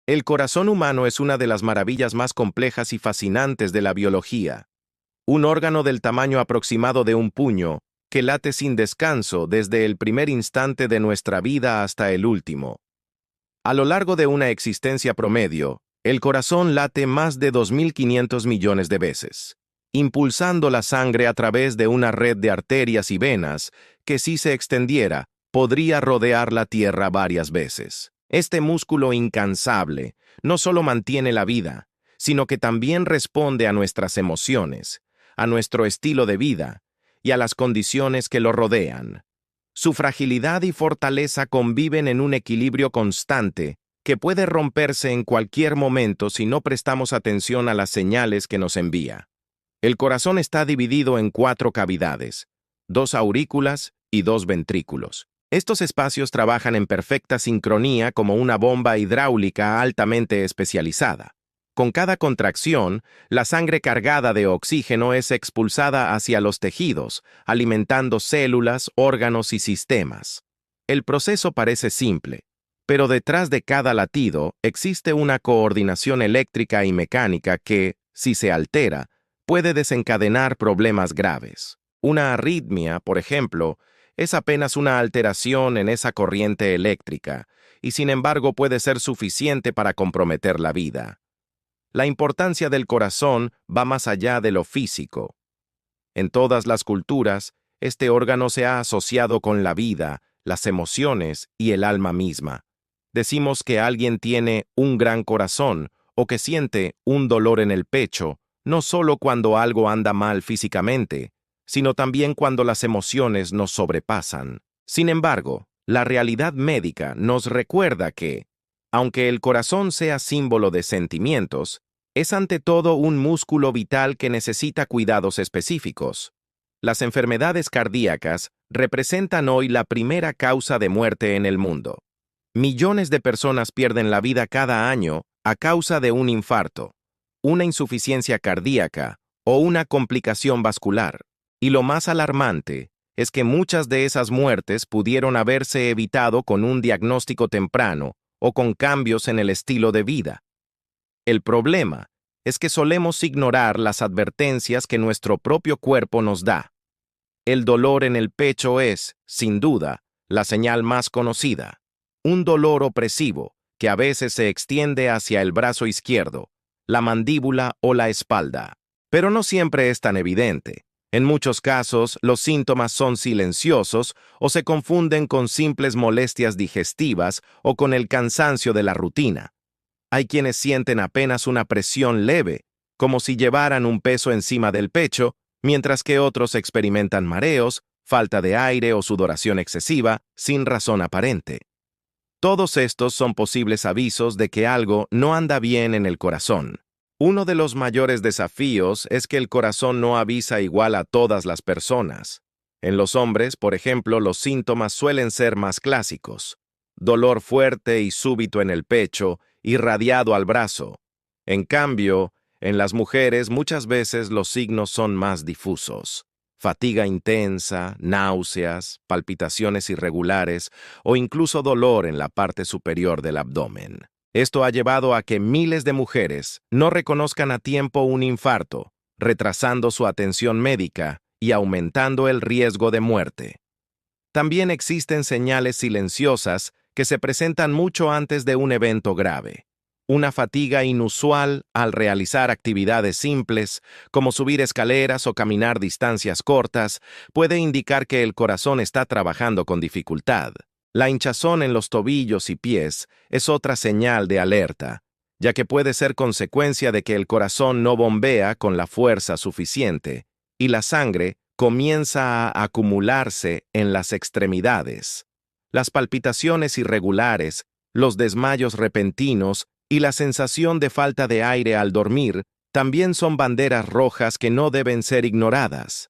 El corazón humano es una de las maravillas más complejas y fascinantes de la biología. Un órgano del tamaño aproximado de un puño, que late sin descanso desde el primer instante de nuestra vida hasta el último. A lo largo de una existencia promedio, el corazón late más de 2.500 millones de veces, impulsando la sangre a través de una red de arterias y venas que, si se extendiera, podría rodear la Tierra varias veces. Este músculo incansable no solo mantiene la vida, sino que también responde a nuestras emociones, a nuestro estilo de vida y a las condiciones que lo rodean. Su fragilidad y fortaleza conviven en un equilibrio constante que puede romperse en cualquier momento si no prestamos atención a las señales que nos envía. El corazón está dividido en 4 cavidades, 2 aurículas y 2 ventrículos. Estos espacios trabajan en perfecta sincronía como una bomba hidráulica altamente especializada. Con cada contracción, la sangre cargada de oxígeno es expulsada hacia los tejidos, alimentando células, órganos y sistemas. El proceso parece simple, pero detrás de cada latido existe una coordinación eléctrica y mecánica que, si se altera, puede desencadenar problemas graves. Una arritmia, por ejemplo, es apenas una alteración en esa corriente eléctrica, y sin embargo puede ser suficiente para comprometer la vida. La importancia del corazón va más allá de lo físico. En todas las culturas, este órgano se ha asociado con la vida, las emociones y el alma misma. Decimos que alguien tiene un gran corazón o que siente un dolor en el pecho, no solo cuando algo anda mal físicamente, sino también cuando las emociones nos sobrepasan. Sin embargo, la realidad médica nos recuerda que, aunque el corazón sea símbolo de sentimientos, es ante todo un músculo vital que necesita cuidados específicos. Las enfermedades cardíacas representan hoy la primera causa de muerte en el mundo. Millones de personas pierden la vida cada año a causa de un infarto, una insuficiencia cardíaca o una complicación vascular. Y lo más alarmante es que muchas de esas muertes pudieron haberse evitado con un diagnóstico temprano o con cambios en el estilo de vida. El problema es que solemos ignorar las advertencias que nuestro propio cuerpo nos da. El dolor en el pecho es, sin duda, la señal más conocida. Un dolor opresivo que a veces se extiende hacia el brazo izquierdo, la mandíbula o la espalda. Pero no siempre es tan evidente. En muchos casos, los síntomas son silenciosos o se confunden con simples molestias digestivas o con el cansancio de la rutina. Hay quienes sienten apenas una presión leve, como si llevaran un peso encima del pecho, mientras que otros experimentan mareos, falta de aire o sudoración excesiva, sin razón aparente. Todos estos son posibles avisos de que algo no anda bien en el corazón. Uno de los mayores desafíos es que el corazón no avisa igual a todas las personas. En los hombres, por ejemplo, los síntomas suelen ser más clásicos: dolor fuerte y súbito en el pecho, irradiado al brazo. En cambio, en las mujeres muchas veces los signos son más difusos: fatiga intensa, náuseas, palpitaciones irregulares o incluso dolor en la parte superior del abdomen. Esto ha llevado a que miles de mujeres no reconozcan a tiempo un infarto, retrasando su atención médica y aumentando el riesgo de muerte. También existen señales silenciosas que se presentan mucho antes de un evento grave. Una fatiga inusual al realizar actividades simples, como subir escaleras o caminar distancias cortas, puede indicar que el corazón está trabajando con dificultad. La hinchazón en los tobillos y pies es otra señal de alerta, ya que puede ser consecuencia de que el corazón no bombea con la fuerza suficiente y la sangre comienza a acumularse en las extremidades. Las palpitaciones irregulares, los desmayos repentinos y la sensación de falta de aire al dormir también son banderas rojas que no deben ser ignoradas.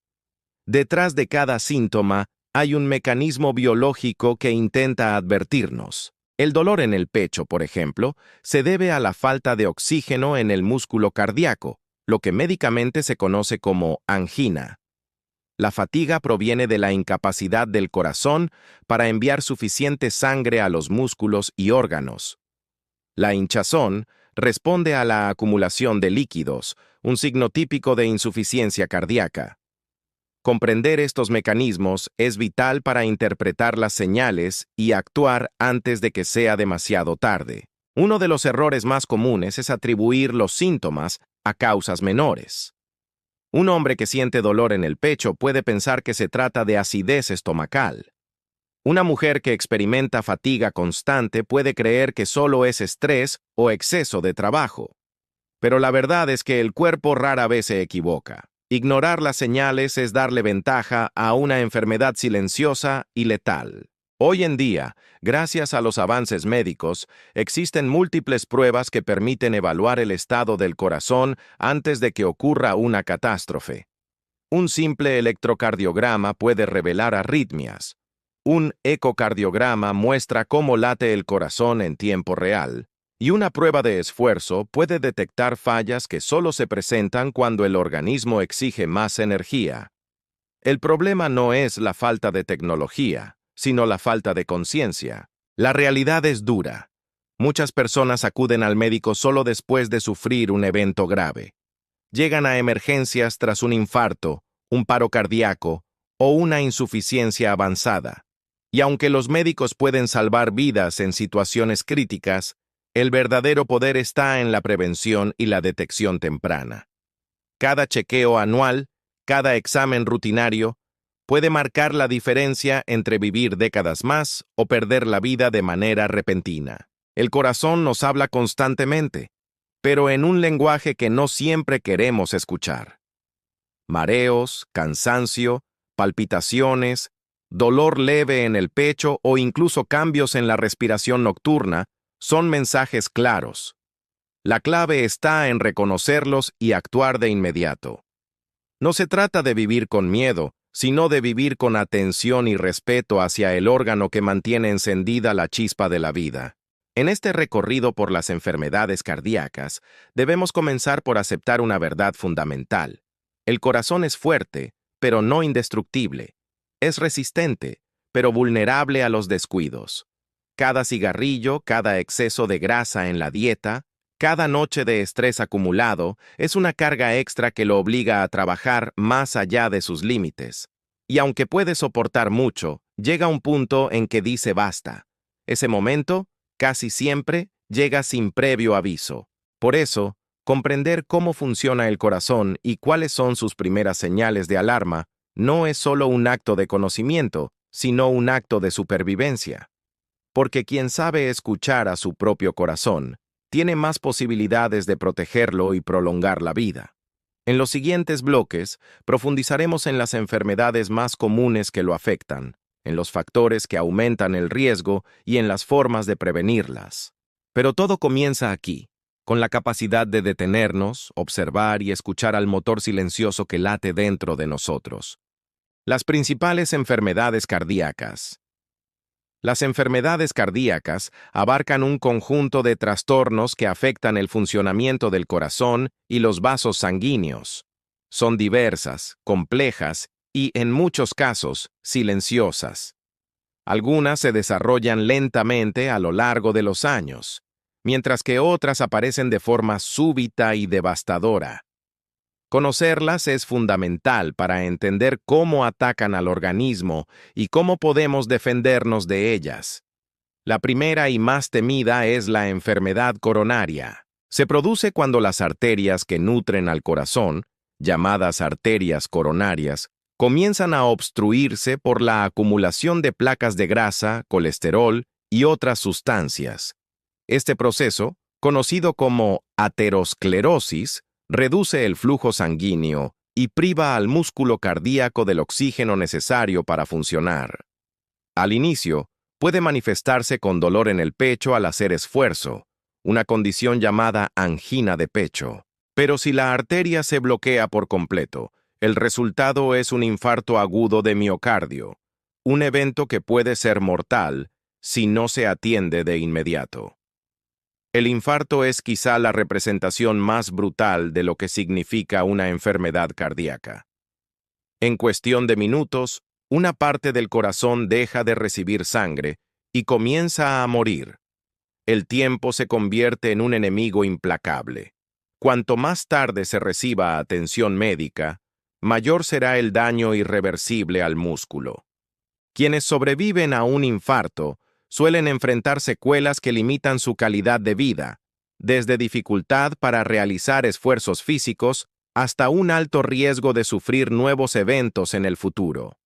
Detrás de cada síntoma hay un mecanismo biológico que intenta advertirnos. El dolor en el pecho, por ejemplo, se debe a la falta de oxígeno en el músculo cardíaco, lo que médicamente se conoce como angina. La fatiga proviene de la incapacidad del corazón para enviar suficiente sangre a los músculos y órganos. La hinchazón responde a la acumulación de líquidos, un signo típico de insuficiencia cardíaca. Comprender estos mecanismos es vital para interpretar las señales y actuar antes de que sea demasiado tarde. Uno de los errores más comunes es atribuir los síntomas a causas menores. Un hombre que siente dolor en el pecho puede pensar que se trata de acidez estomacal. Una mujer que experimenta fatiga constante puede creer que solo es estrés o exceso de trabajo. Pero la verdad es que el cuerpo rara vez se equivoca. Ignorar las señales es darle ventaja a una enfermedad silenciosa y letal. Hoy en día, gracias a los avances médicos, existen múltiples pruebas que permiten evaluar el estado del corazón antes de que ocurra una catástrofe. Un simple electrocardiograma puede revelar arritmias. Un ecocardiograma muestra cómo late el corazón en tiempo real. Y una prueba de esfuerzo puede detectar fallas que solo se presentan cuando el organismo exige más energía. El problema no es la falta de tecnología, sino la falta de conciencia. La realidad es dura. Muchas personas acuden al médico solo después de sufrir un evento grave. Llegan a emergencias tras un infarto, un paro cardíaco o una insuficiencia avanzada. Y aunque los médicos pueden salvar vidas en situaciones críticas, el verdadero poder está en la prevención y la detección temprana. Cada chequeo anual, cada examen rutinario, puede marcar la diferencia entre vivir décadas más o perder la vida de manera repentina. El corazón nos habla constantemente, pero en un lenguaje que no siempre queremos escuchar. Mareos, cansancio, palpitaciones, dolor leve en el pecho o incluso cambios en la respiración nocturna son mensajes claros. La clave está en reconocerlos y actuar de inmediato. No se trata de vivir con miedo, sino de vivir con atención y respeto hacia el órgano que mantiene encendida la chispa de la vida. En este recorrido por las enfermedades cardíacas, debemos comenzar por aceptar una verdad fundamental. El corazón es fuerte, pero no indestructible. Es resistente, pero vulnerable a los descuidos. Cada cigarrillo, cada exceso de grasa en la dieta, cada noche de estrés acumulado es una carga extra que lo obliga a trabajar más allá de sus límites. Y aunque puede soportar mucho, llega un punto en que dice basta. Ese momento, casi siempre, llega sin previo aviso. Por eso, comprender cómo funciona el corazón y cuáles son sus primeras señales de alarma no es solo un acto de conocimiento, sino un acto de supervivencia. Porque quien sabe escuchar a su propio corazón, tiene más posibilidades de protegerlo y prolongar la vida. En los siguientes bloques, profundizaremos en las enfermedades más comunes que lo afectan, en los factores que aumentan el riesgo y en las formas de prevenirlas. Pero todo comienza aquí, con la capacidad de detenernos, observar y escuchar al motor silencioso que late dentro de nosotros. Las principales enfermedades cardíacas. Las enfermedades cardíacas abarcan un conjunto de trastornos que afectan el funcionamiento del corazón y los vasos sanguíneos. Son diversas, complejas y, en muchos casos, silenciosas. Algunas se desarrollan lentamente a lo largo de los años, mientras que otras aparecen de forma súbita y devastadora. Conocerlas es fundamental para entender cómo atacan al organismo y cómo podemos defendernos de ellas. La primera y más temida es la enfermedad coronaria. Se produce cuando las arterias que nutren al corazón, llamadas arterias coronarias, comienzan a obstruirse por la acumulación de placas de grasa, colesterol y otras sustancias. Este proceso, conocido como aterosclerosis, reduce el flujo sanguíneo y priva al músculo cardíaco del oxígeno necesario para funcionar. Al inicio, puede manifestarse con dolor en el pecho al hacer esfuerzo, una condición llamada angina de pecho. Pero si la arteria se bloquea por completo, el resultado es un infarto agudo de miocardio, un evento que puede ser mortal si no se atiende de inmediato. El infarto es quizá la representación más brutal de lo que significa una enfermedad cardíaca. En cuestión de minutos, una parte del corazón deja de recibir sangre y comienza a morir. el tiempo se convierte en un enemigo implacable. Cuanto más tarde se reciba atención médica, mayor será el daño irreversible al músculo. Quienes sobreviven a un infarto suelen enfrentar secuelas que limitan su calidad de vida, desde dificultad para realizar esfuerzos físicos hasta un alto riesgo de sufrir nuevos eventos en el futuro.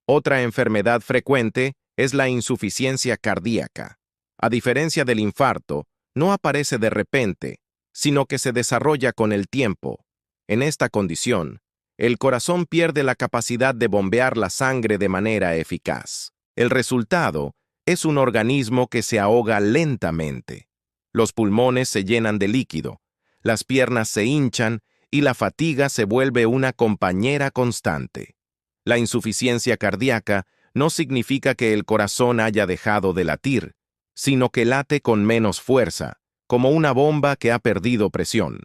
Otra enfermedad frecuente es la insuficiencia cardíaca. A diferencia del infarto, no aparece de repente, sino que se desarrolla con el tiempo. En esta condición, el corazón pierde la capacidad de bombear la sangre de manera eficaz. El resultado es un organismo que se ahoga lentamente. Los pulmones se llenan de líquido, las piernas se hinchan y la fatiga se vuelve una compañera constante. La insuficiencia cardíaca no significa que el corazón haya dejado de latir, sino que late con menos fuerza, como una bomba que ha perdido presión.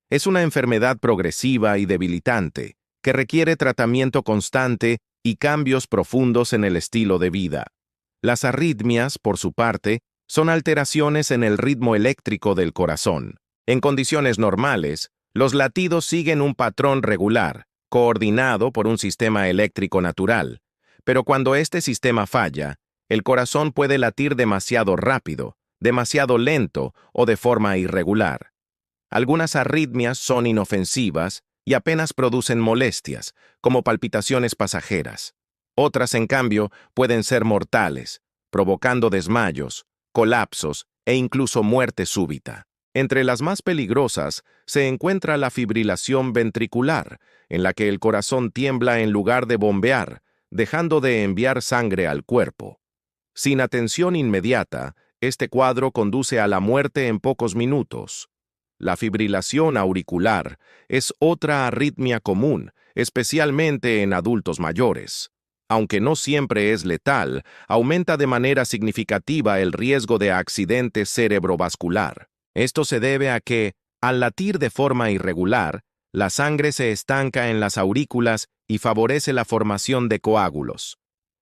Es una enfermedad progresiva y debilitante, que requiere tratamiento constante y cambios profundos en el estilo de vida. Las arritmias, por su parte, son alteraciones en el ritmo eléctrico del corazón. En condiciones normales, los latidos siguen un patrón regular, coordinado por un sistema eléctrico natural, pero cuando este sistema falla, el corazón puede latir demasiado rápido, demasiado lento o de forma irregular. Algunas arritmias son inofensivas y apenas producen molestias, como palpitaciones pasajeras. Otras, en cambio, pueden ser mortales, provocando desmayos, colapsos e incluso muerte súbita. Entre las más peligrosas se encuentra la fibrilación ventricular, en la que el corazón tiembla en lugar de bombear, dejando de enviar sangre al cuerpo. Sin atención inmediata, este cuadro conduce a la muerte en pocos minutos. La fibrilación auricular es otra arritmia común, especialmente en adultos mayores. Aunque no siempre es letal, aumenta de manera significativa el riesgo de accidente cerebrovascular. Esto se debe a que, al latir de forma irregular, la sangre se estanca en las aurículas y favorece la formación de coágulos.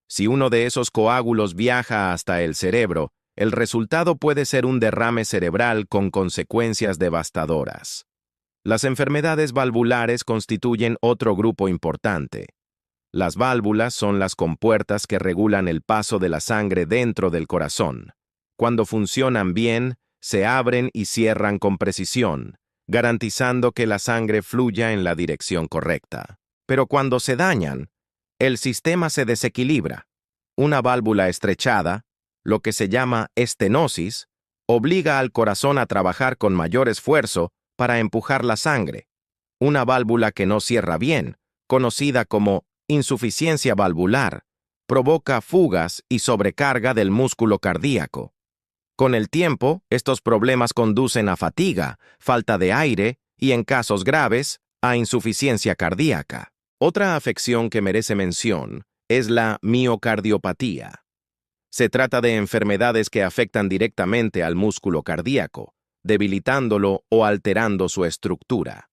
Si uno de esos coágulos viaja hasta el cerebro, el resultado puede ser un derrame cerebral con consecuencias devastadoras. Las enfermedades valvulares constituyen otro grupo importante. Las válvulas son las compuertas que regulan el paso de la sangre dentro del corazón. Cuando funcionan bien, se abren y cierran con precisión, garantizando que la sangre fluya en la dirección correcta. Pero cuando se dañan, el sistema se desequilibra. Una válvula estrechada, lo que se llama estenosis, obliga al corazón a trabajar con mayor esfuerzo para empujar la sangre. Una válvula que no cierra bien, conocida como insuficiencia valvular, provoca fugas y sobrecarga del músculo cardíaco. Con el tiempo, estos problemas conducen a fatiga, falta de aire y, en casos graves, a insuficiencia cardíaca. Otra afección que merece mención es la miocardiopatía. Se trata de enfermedades que afectan directamente al músculo cardíaco, debilitándolo o alterando su estructura.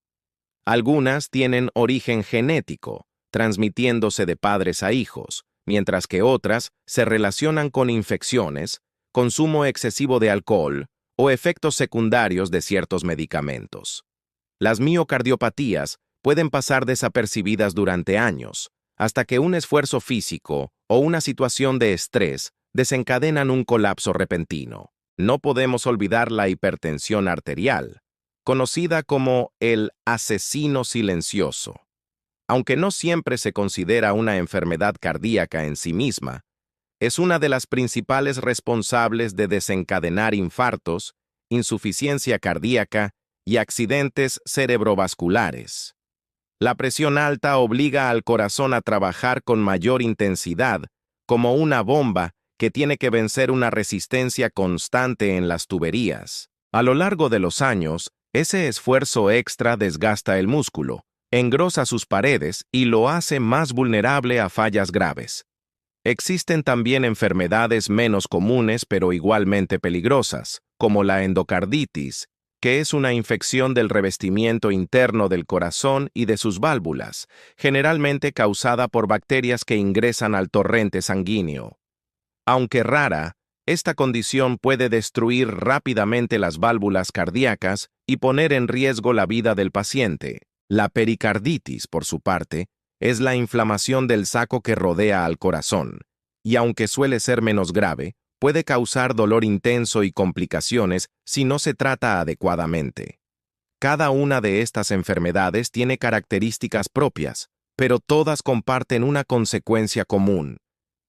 Algunas tienen origen genético, transmitiéndose de padres a hijos, mientras que otras se relacionan con infecciones, consumo excesivo de alcohol o efectos secundarios de ciertos medicamentos. Las miocardiopatías pueden pasar desapercibidas durante años, hasta que un esfuerzo físico o una situación de estrés desencadenan un colapso repentino. No podemos olvidar la hipertensión arterial, conocida como el asesino silencioso. Aunque no siempre se considera una enfermedad cardíaca en sí misma, es una de las principales responsables de desencadenar infartos, insuficiencia cardíaca y accidentes cerebrovasculares. La presión alta obliga al corazón a trabajar con mayor intensidad, como una bomba que tiene que vencer una resistencia constante en las tuberías. A lo largo de los años, ese esfuerzo extra desgasta el músculo, engrosa sus paredes y lo hace más vulnerable a fallas graves. Existen también enfermedades menos comunes pero igualmente peligrosas, como la endocarditis, que es una infección del revestimiento interno del corazón y de sus válvulas, generalmente causada por bacterias que ingresan al torrente sanguíneo. Aunque rara, Esta condición puede destruir rápidamente las válvulas cardíacas y poner en riesgo la vida del paciente. La pericarditis, por su parte, es la inflamación del saco que rodea al corazón, y aunque suele ser menos grave, puede causar dolor intenso y complicaciones si no se trata adecuadamente. Cada una de estas enfermedades tiene características propias, pero todas comparten una consecuencia común: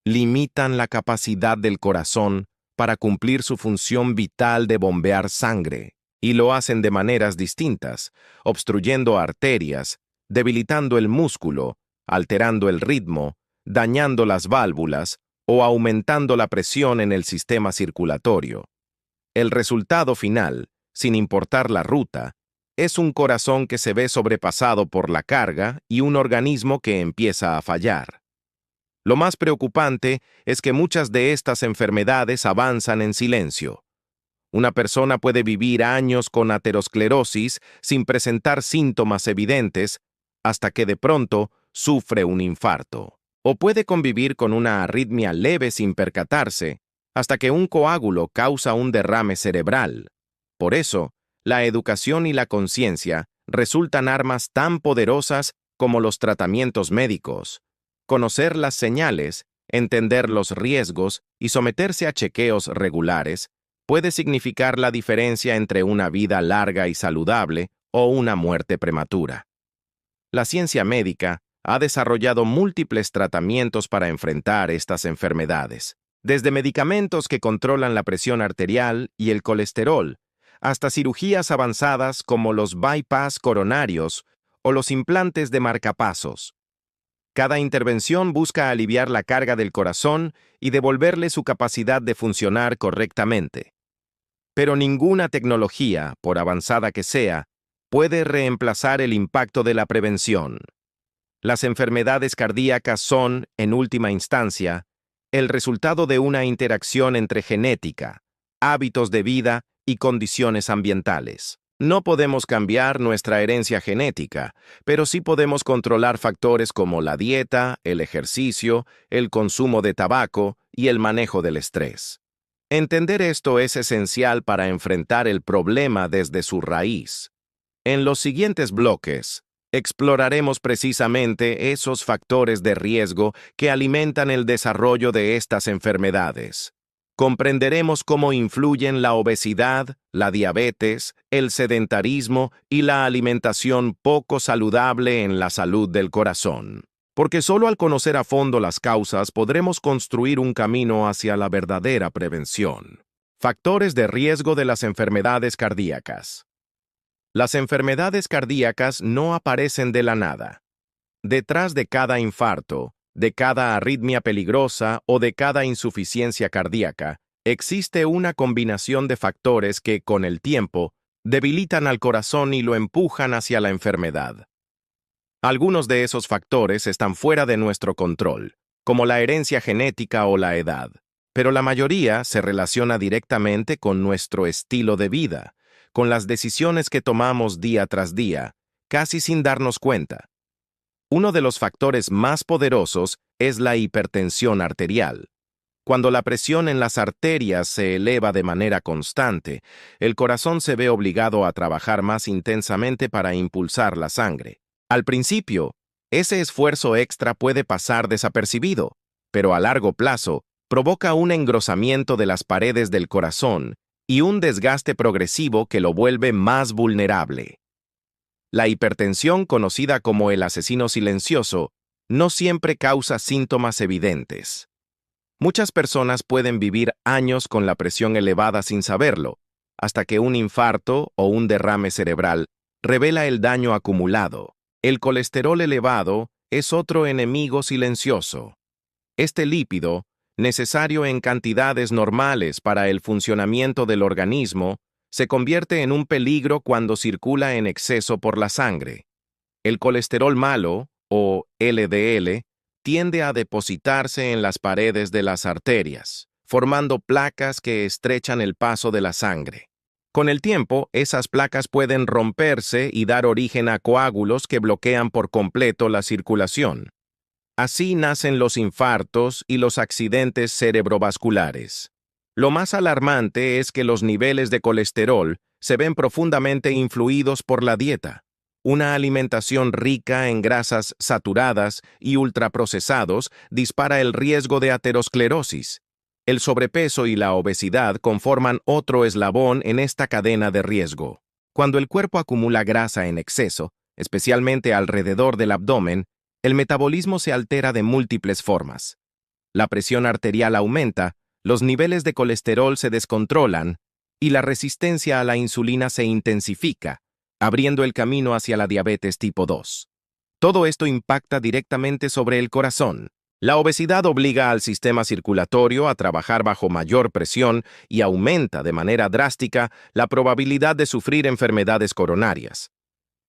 limitan la capacidad del corazón para cumplir su función vital de bombear sangre, y lo hacen de maneras distintas, obstruyendo arterias, debilitando el músculo, alterando el ritmo, dañando las válvulas o aumentando la presión en el sistema circulatorio. El resultado final, sin importar la ruta, es un corazón que se ve sobrepasado por la carga y un organismo que empieza a fallar. Lo más preocupante es que muchas de estas enfermedades avanzan en silencio. Una persona puede vivir años con aterosclerosis sin presentar síntomas evidentes hasta que de pronto sufre un infarto. O puede convivir con una arritmia leve sin percatarse hasta que un coágulo causa un derrame cerebral. Por eso, la educación y la conciencia resultan armas tan poderosas como los tratamientos médicos. Conocer las señales, entender los riesgos y someterse a chequeos regulares puede significar la diferencia entre una vida larga y saludable o una muerte prematura. La ciencia médica ha desarrollado múltiples tratamientos para enfrentar estas enfermedades, desde medicamentos que controlan la presión arterial y el colesterol, hasta cirugías avanzadas como los bypass coronarios o los implantes de marcapasos. Cada intervención busca aliviar la carga del corazón y devolverle su capacidad de funcionar correctamente. Pero ninguna tecnología, por avanzada que sea, puede reemplazar el impacto de la prevención. Las enfermedades cardíacas son, en última instancia, el resultado de una interacción entre genética, hábitos de vida y condiciones ambientales. No podemos cambiar nuestra herencia genética, pero sí podemos controlar factores como la dieta, el ejercicio, el consumo de tabaco y el manejo del estrés. Entender esto es esencial para enfrentar el problema desde su raíz. En los siguientes bloques, exploraremos precisamente esos factores de riesgo que alimentan el desarrollo de estas enfermedades. Comprenderemos cómo influyen la obesidad, la diabetes, el sedentarismo y la alimentación poco saludable en la salud del corazón. Porque solo al conocer a fondo las causas podremos construir un camino hacia la verdadera prevención. Factores de riesgo de las enfermedades cardíacas. Las enfermedades cardíacas no aparecen de la nada. Detrás de cada infarto, de cada arritmia peligrosa o de cada insuficiencia cardíaca, existe una combinación de factores que, con el tiempo, debilitan al corazón y lo empujan hacia la enfermedad. Algunos de esos factores están fuera de nuestro control, como la herencia genética o la edad, pero la mayoría se relaciona directamente con nuestro estilo de vida, con las decisiones que tomamos día tras día, casi sin darnos cuenta. Uno de los factores más poderosos es la hipertensión arterial. Cuando la presión en las arterias se eleva de manera constante, el corazón se ve obligado a trabajar más intensamente para impulsar la sangre. Al principio, ese esfuerzo extra puede pasar desapercibido, pero a largo plazo provoca un engrosamiento de las paredes del corazón y un desgaste progresivo que lo vuelve más vulnerable. La hipertensión, conocida como el asesino silencioso, no siempre causa síntomas evidentes. Muchas personas pueden vivir años con la presión elevada sin saberlo, hasta que un infarto o un derrame cerebral revela el daño acumulado. El colesterol elevado es otro enemigo silencioso. Este lípido, necesario en cantidades normales para el funcionamiento del organismo, se convierte en un peligro cuando circula en exceso por la sangre. El colesterol malo, o LDL, tiende a depositarse en las paredes de las arterias, formando placas que estrechan el paso de la sangre. Con el tiempo, esas placas pueden romperse y dar origen a coágulos que bloquean por completo la circulación. Así nacen los infartos y los accidentes cerebrovasculares. Lo más alarmante es que los niveles de colesterol se ven profundamente influidos por la dieta. Una alimentación rica en grasas saturadas y ultraprocesados dispara el riesgo de aterosclerosis. El sobrepeso y la obesidad conforman otro eslabón en esta cadena de riesgo. Cuando el cuerpo acumula grasa en exceso, especialmente alrededor del abdomen, el metabolismo se altera de múltiples formas. La presión arterial aumenta, los niveles de colesterol se descontrolan y la resistencia a la insulina se intensifica, abriendo el camino hacia la diabetes tipo 2. Todo esto impacta directamente sobre el corazón. La obesidad obliga al sistema circulatorio a trabajar bajo mayor presión y aumenta de manera drástica la probabilidad de sufrir enfermedades coronarias.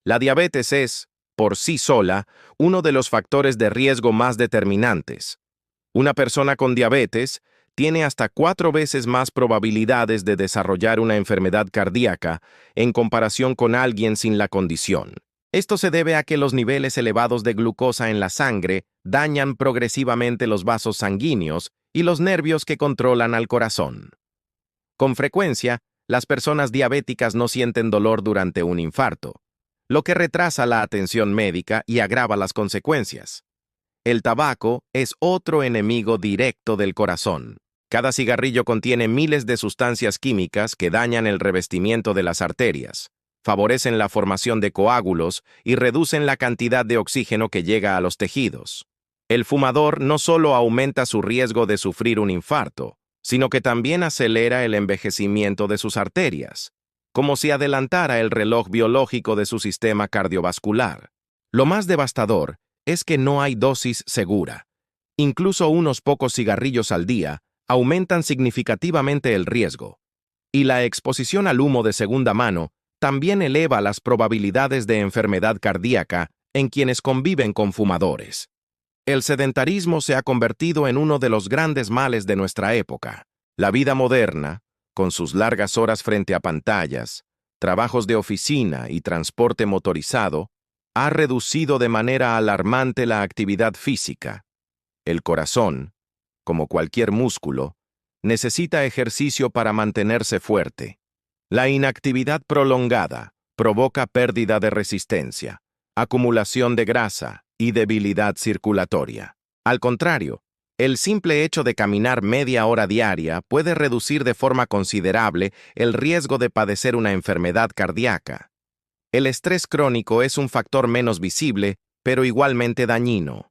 La diabetes es, por sí sola, uno de los factores de riesgo más determinantes. Una persona con diabetes tiene hasta 4 veces más probabilidades de desarrollar una enfermedad cardíaca en comparación con alguien sin la condición. Esto se debe a que los niveles elevados de glucosa en la sangre dañan progresivamente los vasos sanguíneos y los nervios que controlan al corazón. Con frecuencia, las personas diabéticas no sienten dolor durante un infarto, lo que retrasa la atención médica y agrava las consecuencias. El tabaco es otro enemigo directo del corazón. Cada cigarrillo contiene miles de sustancias químicas que dañan el revestimiento de las arterias, favorecen la formación de coágulos y reducen la cantidad de oxígeno que llega a los tejidos. El fumador no solo aumenta su riesgo de sufrir un infarto, sino que también acelera el envejecimiento de sus arterias, como si adelantara el reloj biológico de su sistema cardiovascular. Lo más devastador es que no hay dosis segura. Incluso unos pocos cigarrillos al día aumentan significativamente el riesgo, y la exposición al humo de segunda mano también eleva las probabilidades de enfermedad cardíaca en quienes conviven con fumadores. El sedentarismo se ha convertido en uno de los grandes males de nuestra época. La vida moderna, con sus largas horas frente a pantallas, trabajos de oficina y transporte motorizado, ha reducido de manera alarmante la actividad física. El corazón, como cualquier músculo, necesita ejercicio para mantenerse fuerte. La inactividad prolongada provoca pérdida de resistencia, acumulación de grasa y debilidad circulatoria. Al contrario, el simple hecho de caminar media hora diaria puede reducir de forma considerable el riesgo de padecer una enfermedad cardíaca. El estrés crónico es un factor menos visible, pero igualmente dañino.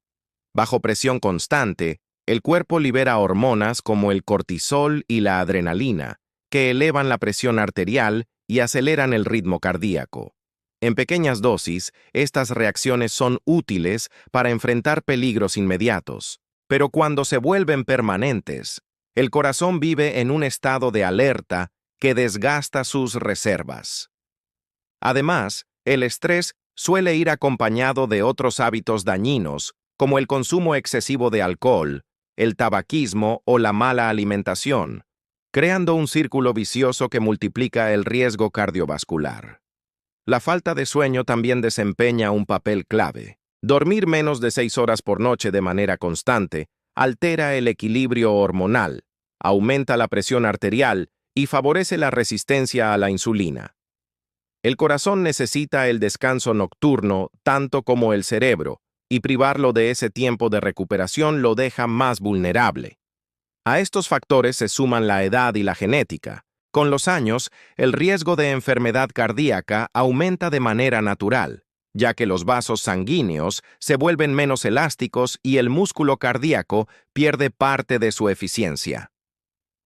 Bajo presión constante, el cuerpo libera hormonas como el cortisol y la adrenalina, que elevan la presión arterial y aceleran el ritmo cardíaco. En pequeñas dosis, estas reacciones son útiles para enfrentar peligros inmediatos, pero cuando se vuelven permanentes, el corazón vive en un estado de alerta que desgasta sus reservas. Además, el estrés suele ir acompañado de otros hábitos dañinos, como el consumo excesivo de alcohol, el tabaquismo o la mala alimentación, creando un círculo vicioso que multiplica el riesgo cardiovascular. La falta de sueño también desempeña un papel clave. Dormir menos de 6 horas por noche de manera constante altera el equilibrio hormonal, aumenta la presión arterial y favorece la resistencia a la insulina. El corazón necesita el descanso nocturno tanto como el cerebro, y privarlo de ese tiempo de recuperación lo deja más vulnerable. A estos factores se suman la edad y la genética. Con los años, el riesgo de enfermedad cardíaca aumenta de manera natural, ya que los vasos sanguíneos se vuelven menos elásticos y el músculo cardíaco pierde parte de su eficiencia.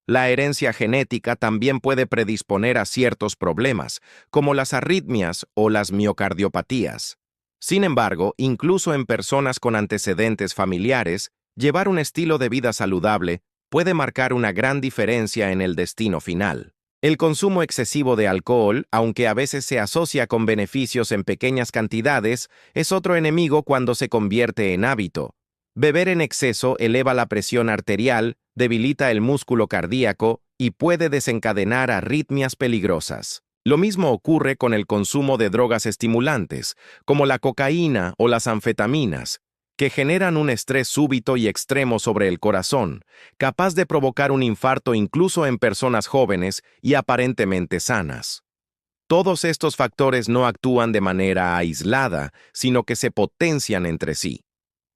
La herencia genética también puede predisponer a ciertos problemas, como las arritmias o las miocardiopatías. Sin embargo, incluso en personas con antecedentes familiares, llevar un estilo de vida saludable puede marcar una gran diferencia en el destino final. El consumo excesivo de alcohol, aunque a veces se asocia con beneficios en pequeñas cantidades, es otro enemigo cuando se convierte en hábito. Beber en exceso eleva la presión arterial, debilita el músculo cardíaco y puede desencadenar arritmias peligrosas. Lo mismo ocurre con el consumo de drogas estimulantes, como la cocaína o las anfetaminas, que generan un estrés súbito y extremo sobre el corazón, capaz de provocar un infarto incluso en personas jóvenes y aparentemente sanas. Todos estos factores no actúan de manera aislada, sino que se potencian entre sí.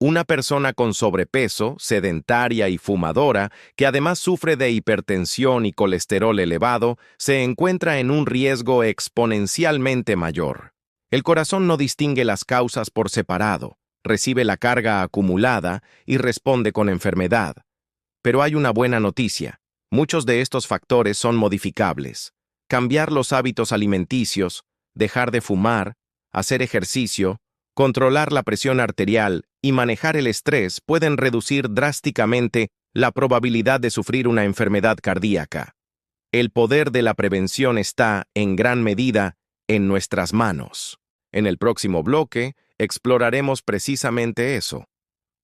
Una persona con sobrepeso, sedentaria y fumadora, que además sufre de hipertensión y colesterol elevado, se encuentra en un riesgo exponencialmente mayor. El corazón no distingue las causas por separado, recibe la carga acumulada y responde con enfermedad. Pero hay una buena noticia. Muchos de estos factores son modificables. Cambiar los hábitos alimenticios, dejar de fumar, hacer ejercicio, controlar la presión arterial y manejar el estrés pueden reducir drásticamente la probabilidad de sufrir una enfermedad cardíaca. El poder de la prevención está, en gran medida, en nuestras manos. En el próximo bloque, exploraremos precisamente eso.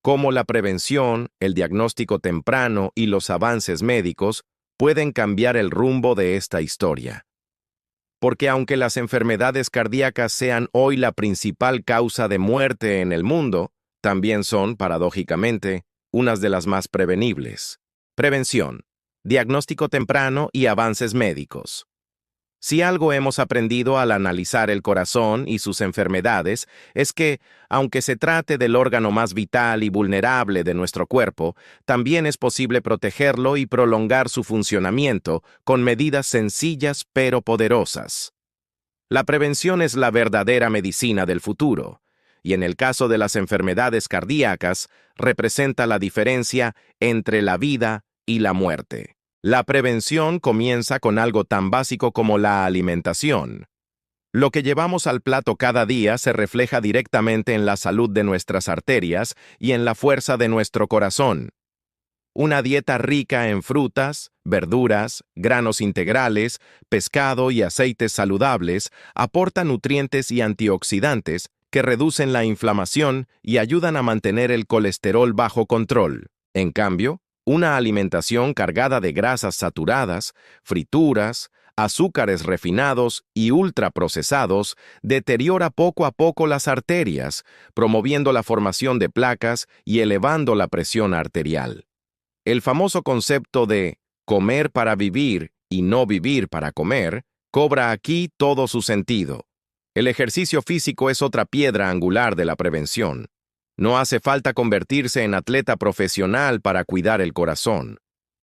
Cómo la prevención, el diagnóstico temprano y los avances médicos pueden cambiar el rumbo de esta historia. Porque aunque las enfermedades cardíacas sean hoy la principal causa de muerte en el mundo, también son, paradójicamente, unas de las más prevenibles. Prevención, diagnóstico temprano y avances médicos. Si algo hemos aprendido al analizar el corazón y sus enfermedades es que, aunque se trate del órgano más vital y vulnerable de nuestro cuerpo, también es posible protegerlo y prolongar su funcionamiento con medidas sencillas pero poderosas. La prevención es la verdadera medicina del futuro, y en el caso de las enfermedades cardíacas, representa la diferencia entre la vida y la muerte. La prevención comienza con algo tan básico como la alimentación. Lo que llevamos al plato cada día se refleja directamente en la salud de nuestras arterias y en la fuerza de nuestro corazón. Una dieta rica en frutas, verduras, granos integrales, pescado y aceites saludables aporta nutrientes y antioxidantes que reducen la inflamación y ayudan a mantener el colesterol bajo control. En cambio, una alimentación cargada de grasas saturadas, frituras, azúcares refinados y ultraprocesados deteriora poco a poco las arterias, promoviendo la formación de placas y elevando la presión arterial. El famoso concepto de comer para vivir y no vivir para comer cobra aquí todo su sentido. El ejercicio físico es otra piedra angular de la prevención. No hace falta convertirse en atleta profesional para cuidar el corazón.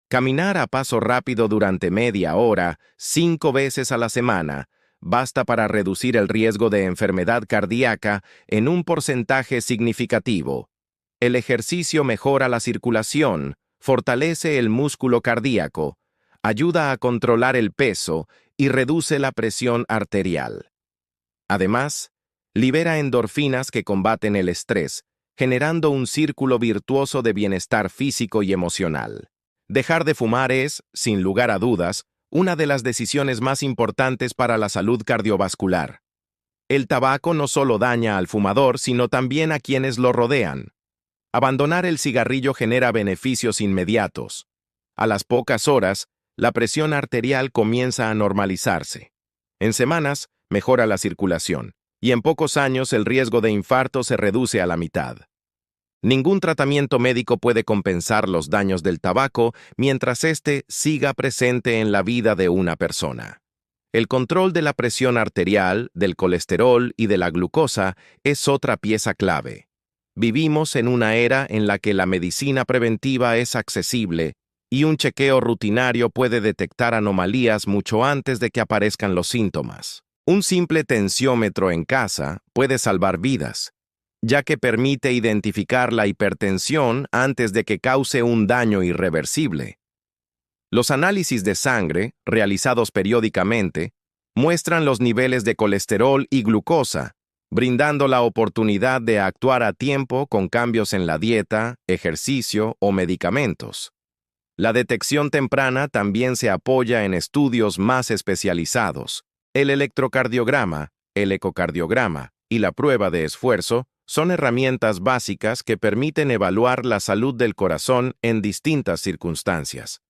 Caminar a paso rápido durante media hora, 5 veces a la semana, basta para reducir el riesgo de enfermedad cardíaca en un porcentaje significativo. El ejercicio mejora la circulación, fortalece el músculo cardíaco, ayuda a controlar el peso y reduce la presión arterial. Además, libera endorfinas que combaten el estrés, generando un círculo virtuoso de bienestar físico y emocional. Dejar de fumar es, sin lugar a dudas, una de las decisiones más importantes para la salud cardiovascular. El tabaco no solo daña al fumador, sino también a quienes lo rodean. Abandonar el cigarrillo genera beneficios inmediatos. A las pocas horas, la presión arterial comienza a normalizarse. En semanas, mejora la circulación, y en pocos años el riesgo de infarto se reduce a la mitad. Ningún tratamiento médico puede compensar los daños del tabaco mientras éste siga presente en la vida de una persona. El control de la presión arterial, del colesterol y de la glucosa es otra pieza clave. Vivimos en una era en la que la medicina preventiva es accesible y un chequeo rutinario puede detectar anomalías mucho antes de que aparezcan los síntomas. Un simple tensiómetro en casa puede salvar vidas, ya que permite identificar la hipertensión antes de que cause un daño irreversible. Los análisis de sangre, realizados periódicamente, muestran los niveles de colesterol y glucosa, brindando la oportunidad de actuar a tiempo con cambios en la dieta, ejercicio o medicamentos. La detección temprana también se apoya en estudios más especializados. El electrocardiograma, el ecocardiograma y la prueba de esfuerzo son herramientas básicas que permiten evaluar la salud del corazón en distintas circunstancias.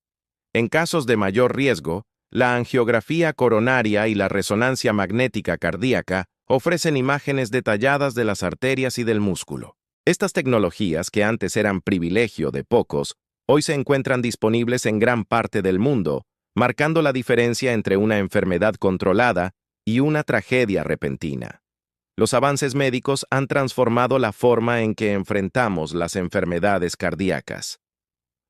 En casos de mayor riesgo, la angiografía coronaria y la resonancia magnética cardíaca ofrecen imágenes detalladas de las arterias y del músculo. Estas tecnologías, que antes eran privilegio de pocos, hoy se encuentran disponibles en gran parte del mundo, marcando la diferencia entre una enfermedad controlada y una tragedia repentina. Los avances médicos han transformado la forma en que enfrentamos las enfermedades cardíacas.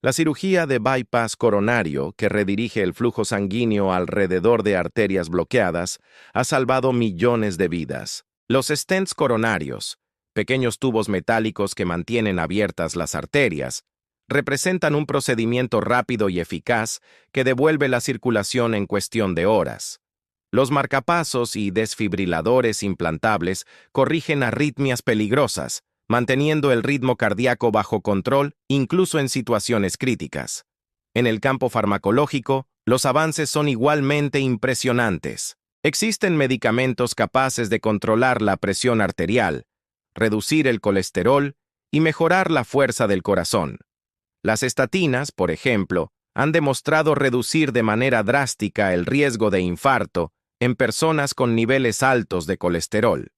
La cirugía de bypass coronario, que redirige el flujo sanguíneo alrededor de arterias bloqueadas, ha salvado millones de vidas. Los stents coronarios, pequeños tubos metálicos que mantienen abiertas las arterias, representan un procedimiento rápido y eficaz que devuelve la circulación en cuestión de horas. Los marcapasos y desfibriladores implantables corrigen arritmias peligrosas, manteniendo el ritmo cardíaco bajo control incluso en situaciones críticas. En el campo farmacológico, los avances son igualmente impresionantes. Existen medicamentos capaces de controlar la presión arterial, reducir el colesterol y mejorar la fuerza del corazón. Las estatinas, por ejemplo, han demostrado reducir de manera drástica el riesgo de infarto en personas con niveles altos de colesterol.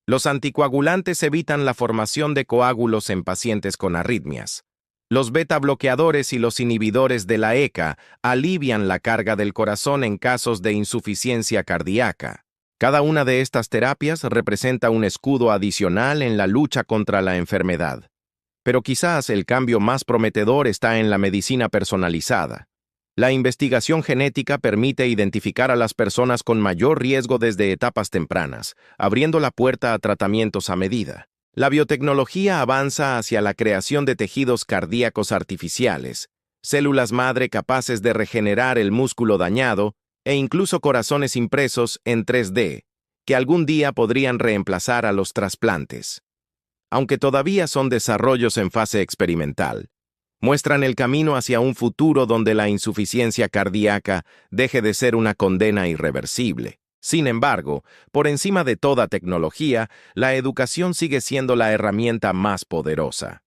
Los anticoagulantes evitan la formación de coágulos en pacientes con arritmias. Los beta-bloqueadores y los inhibidores de la ECA alivian la carga del corazón en casos de insuficiencia cardíaca. Cada una de estas terapias representa un escudo adicional en la lucha contra la enfermedad. Pero quizás el cambio más prometedor está en la medicina personalizada. La investigación genética permite identificar a las personas con mayor riesgo desde etapas tempranas, abriendo la puerta a tratamientos a medida. La biotecnología avanza hacia la creación de tejidos cardíacos artificiales, células madre capaces de regenerar el músculo dañado e incluso corazones impresos en 3D, que algún día podrían reemplazar a los trasplantes. Aunque todavía son desarrollos en fase experimental, muestran el camino hacia un futuro donde la insuficiencia cardíaca deje de ser una condena irreversible. Sin embargo, por encima de toda tecnología, la educación sigue siendo la herramienta más poderosa.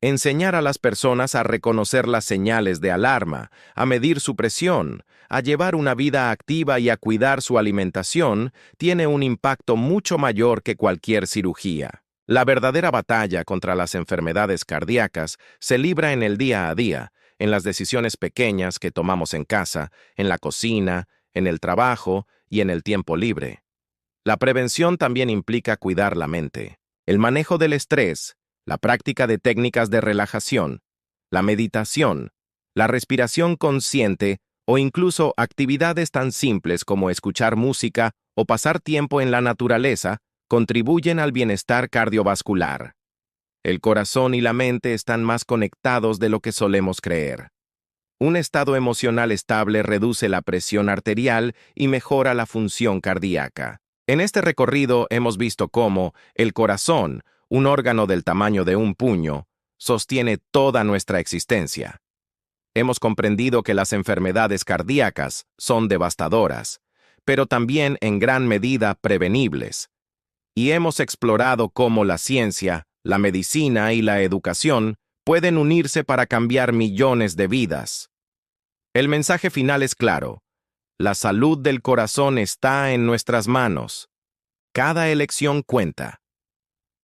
Enseñar a las personas a reconocer las señales de alarma, a medir su presión, a llevar una vida activa y a cuidar su alimentación, tiene un impacto mucho mayor que cualquier cirugía. La verdadera batalla contra las enfermedades cardíacas se libra en el día a día, en las decisiones pequeñas que tomamos en casa, en la cocina, en el trabajo y en el tiempo libre. La prevención también implica cuidar la mente. El manejo del estrés, la práctica de técnicas de relajación, la meditación, la respiración consciente o incluso actividades tan simples como escuchar música o pasar tiempo en la naturaleza contribuyen al bienestar cardiovascular. El corazón y la mente están más conectados de lo que solemos creer. Un estado emocional estable reduce la presión arterial y mejora la función cardíaca. En este recorrido hemos visto cómo el corazón, un órgano del tamaño de un puño, sostiene toda nuestra existencia. Hemos comprendido que las enfermedades cardíacas son devastadoras, pero también en gran medida prevenibles. Y hemos explorado cómo la ciencia, la medicina y la educación pueden unirse para cambiar millones de vidas. El mensaje final es claro. La salud del corazón está en nuestras manos. Cada elección cuenta.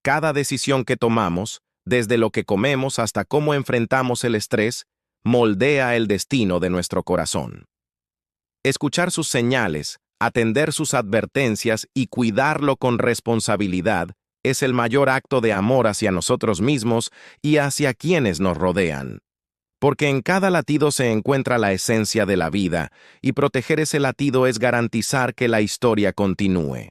Cada decisión que tomamos, desde lo que comemos hasta cómo enfrentamos el estrés, moldea el destino de nuestro corazón. Escuchar sus señales, atender sus advertencias y cuidarlo con responsabilidad es el mayor acto de amor hacia nosotros mismos y hacia quienes nos rodean. Porque en cada latido se encuentra la esencia de la vida, y proteger ese latido es garantizar que la historia continúe.